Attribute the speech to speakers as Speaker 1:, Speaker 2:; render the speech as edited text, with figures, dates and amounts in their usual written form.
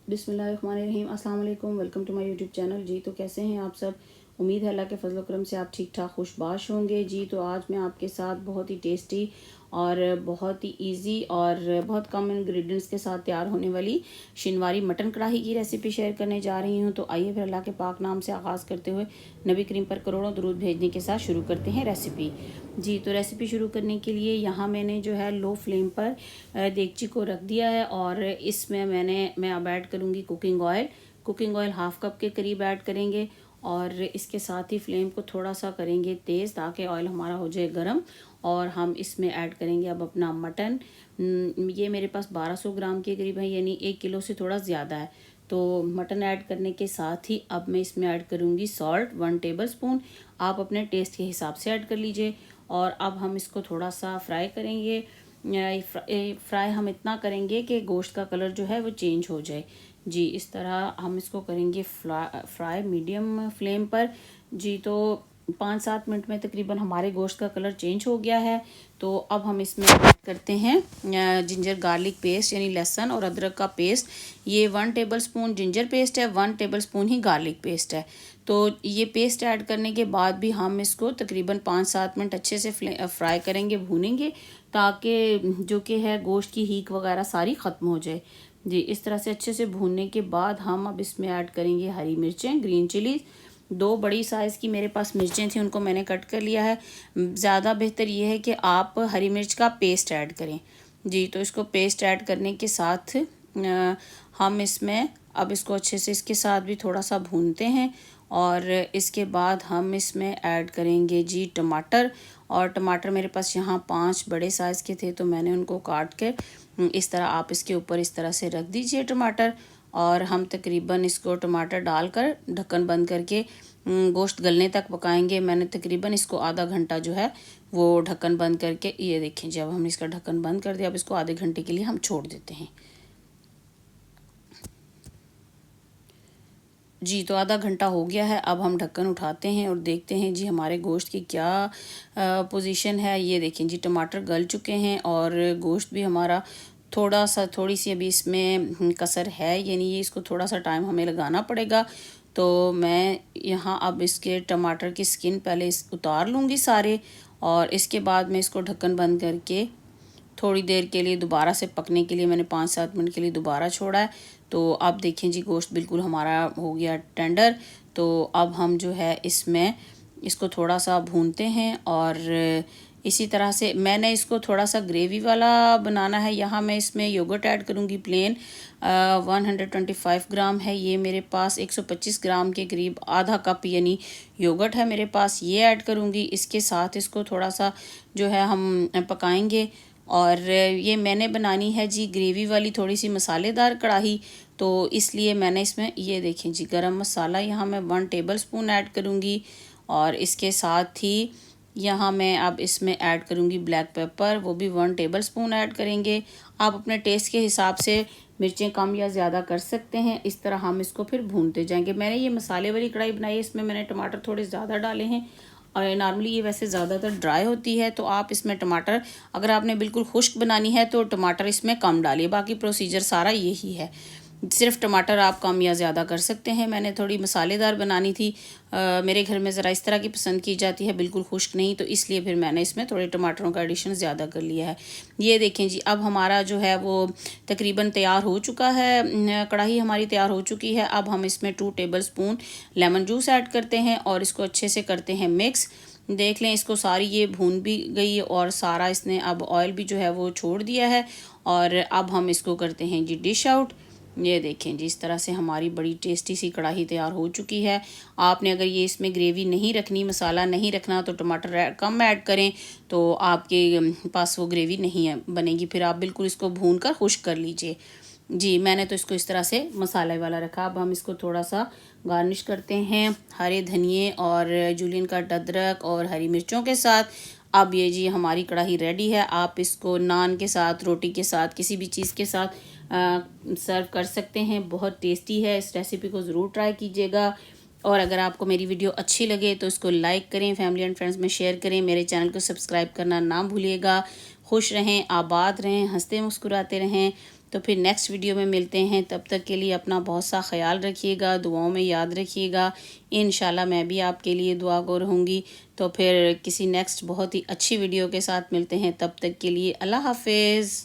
Speaker 1: बिस्मिल्लाहिर्रहमानिर्रहीम। अस्सलाम वालेकुम। Welcome to my YouTube channel. जी तो कैसे हैं आप सब? उम्मीद है अल्लाह के फजल करम से आप ठीक ठाक खुशबाश होंगे। जी तो आज मैं आपके साथ बहुत ही टेस्टी और बहुत ही इजी और बहुत कम इंग्रेडिएंट्स के साथ तैयार होने वाली शिनवारी मटन कढ़ाई की रेसिपी शेयर करने जा रही हूँ। तो आइए फिर अल्लाह के पाक नाम से आगाज़ करते हुए नबी करीम पर करोड़ों दुरूद भेजने के साथ शुरू करते हैं रेसिपी। जी तो रेसिपी शुरू करने के लिए यहाँ मैंने जो है लो फ्लेम पर देगची को रख दिया है और इसमें मैं अब ऐड करूँगी cooking oil. Cooking oil half cup के करीब ऐड करेंगे और इसके साथ ही फ्लेम को थोड़ा सा करेंगे तेज़ ताकि ऑयल हमारा हो जाए गरम। और हम इसमें ऐड करेंगे अब अपना मटन। ये मेरे पास 1200 ग्राम के करीब है, यानी 1 किलो से थोड़ा ज़्यादा है। तो मटन ऐड करने के साथ ही अब मैं इसमें ऐड करूँगी सॉल्ट 1 टेबल स्पून। आप अपने टेस्ट के हिसाब से ऐड कर लीजिए। और अब हम इसको थोड़ा सा फ्राई करेंगे। फ्राई हम इतना करेंगे कि गोश्त का कलर जो है वो चेंज हो जाए। जी इस तरह हम इसको करेंगे फ्राई मीडियम फ्लेम पर। जी तो 5-7 मिनट में तकरीबन हमारे गोश्त का कलर चेंज हो गया है। तो अब हम इसमें ऐड करते हैं जिंजर गार्लिक पेस्ट, यानी लहसुन और अदरक का पेस्ट। ये 1 टेबल स्पून जिंजर पेस्ट है, 1 टेबल स्पून ही गार्लिक पेस्ट है। तो ये पेस्ट ऐड करने के बाद भी हम इसको तकरीबन 5-7 मिनट अच्छे से फ्राई करेंगे, भूनेंगे, ताकि जो कि है गोश्त की हीक वगैरह सारी ख़त्म हो जाए। जी इस तरह से अच्छे से भूनने के बाद हम अब इसमें ऐड करेंगे हरी मिर्चें, ग्रीन चिलीज़। 2 बड़ी साइज़ की मेरे पास मिर्चें थी, उनको मैंने कट कर लिया है। ज़्यादा बेहतर ये है कि आप हरी मिर्च का पेस्ट ऐड करें। जी तो इसको पेस्ट ऐड करने के साथ हम इसमें अब इसको अच्छे से इसके साथ भी थोड़ा सा भूनते हैं। और इसके बाद हम इसमें ऐड करेंगे जी टमाटर। और टमाटर मेरे पास यहाँ 5 बड़े साइज़ के थे, तो मैंने उनको काट के इस तरह आप इसके ऊपर इस तरह से रख दीजिए टमाटर। और हम तकरीबन इसको टमाटर डालकर ढक्कन बंद करके गोश्त गलने तक पकाएंगे। मैंने तकरीबन इसको आधा घंटा जो है वो ढक्कन बंद करके, ये देखें जब हम इसका ढक्कन बंद कर दिया, अब इसको आधे घंटे के लिए हम छोड़ देते हैं। जी तो आधा घंटा हो गया है। अब हम ढक्कन उठाते हैं और देखते हैं जी हमारे गोश्त की क्या पोजीशन है। ये देखें जी टमाटर गल चुके हैं और गोश्त भी हमारा थोड़ी सी अभी इसमें कसर है, यानी ये इसको थोड़ा सा टाइम हमें लगाना पड़ेगा। तो मैं यहाँ अब इसके टमाटर की स्किन पहले उतार लूँगी सारे, और इसके बाद मैं इसको ढक्कन बंद करके थोड़ी देर के लिए दोबारा से पकने के लिए मैंने 5-7 मिनट के लिए दोबारा छोड़ा है। तो अब देखें जी गोश्त बिल्कुल हमारा हो गया टेंडर। तो अब हम जो है इसमें इसको थोड़ा सा भूनते हैं और इसी तरह से मैंने इसको थोड़ा सा ग्रेवी वाला बनाना है। यहाँ मैं इसमें योगर्ट ऐड करूँगी प्लेन 125 ग्राम है ये मेरे पास, 125 ग्राम के करीब आधा कप यानी योगर्ट है मेरे पास, ये ऐड करूँगी। इसके साथ इसको थोड़ा सा जो है हम पकाएंगे। और ये मैंने बनानी है जी ग्रेवी वाली थोड़ी सी मसालेदार कढ़ाई, तो इसलिए मैंने इसमें ये देखें जी गरम मसाला यहाँ मैं 1 टेबल स्पून ऐड करूँगी। और इसके साथ ही यहाँ मैं अब इसमें ऐड करूँगी ब्लैक पेपर, वो भी 1 टेबल स्पून ऐड करेंगे। आप अपने टेस्ट के हिसाब से मिर्चें कम या ज़्यादा कर सकते हैं। इस तरह हम इसको फिर भूनते जाएंगे। मैंने ये मसाले वाली कढ़ाई बनाई है, इसमें मैंने टमाटर थोड़े ज़्यादा डाले हैं और नॉर्मली ये वैसे ज़्यादातर ड्राई होती है। तो आप इसमें टमाटर, अगर आपने बिल्कुल खुश्क बनानी है तो टमाटर इसमें कम डालिए, बाकी प्रोसीजर सारा यही है। सिर्फ टमाटर आप कम या ज़्यादा कर सकते हैं। मैंने थोड़ी मसालेदार बनानी थी, मेरे घर में ज़रा इस तरह की पसंद की जाती है, बिल्कुल खुश्क नहीं, तो इसलिए फिर मैंने इसमें थोड़े टमाटरों का एडिशन ज़्यादा कर लिया है। ये देखें जी अब हमारा जो है वो तकरीबन तैयार हो चुका है, कढ़ाई हमारी तैयार हो चुकी है। अब हम इसमें 2 table spoon lemon juice add करते हैं और इसको अच्छे से करते हैं मिक्स। देख लें इसको सारी ये भून भी गई और सारा इसने अब ऑयल भी जो है वो छोड़ दिया है। और अब हम इसको करते हैं जी डिश आउट। ये देखें जी इस तरह से हमारी बड़ी टेस्टी सी कढ़ाई तैयार हो चुकी है। आपने अगर ये इसमें ग्रेवी नहीं रखनी, मसाला नहीं रखना, तो टमाटर कम ऐड करें, तो आपके पास वो ग्रेवी नहीं है बनेगी। फिर आप बिल्कुल इसको भून कर खुश्क कर लीजिए। जी मैंने तो इसको इस तरह से मसाले वाला रखा। अब हम इसको थोड़ा सा गार्निश करते हैं हरे धनिए और जूलियन का अदरक और हरी मिर्चों के साथ। अब ये जी हमारी कढ़ाई रेडी है। आप इसको नान के साथ, रोटी के साथ, किसी भी चीज़ के साथ सर्व कर सकते हैं। बहुत टेस्टी है, इस रेसिपी को ज़रूर ट्राई कीजिएगा। और अगर आपको मेरी वीडियो अच्छी लगे तो इसको लाइक करें, फैमिली एंड फ्रेंड्स में शेयर करें, मेरे चैनल को सब्सक्राइब करना ना भूलिएगा। खुश रहें, आबाद रहें, हंसते मुस्कुराते रहें। तो फिर नेक्स्ट वीडियो में मिलते हैं। तब तक के लिए अपना बहुत सा ख्याल रखिएगा, दुआओं में याद रखिएगा। इंशाल्लाह मैं भी आपके लिए दुआ गो रहूँगी। तो फिर किसी नेक्स्ट बहुत ही अच्छी वीडियो के साथ मिलते हैं। तब तक के लिए अल्लाह हाफिज़।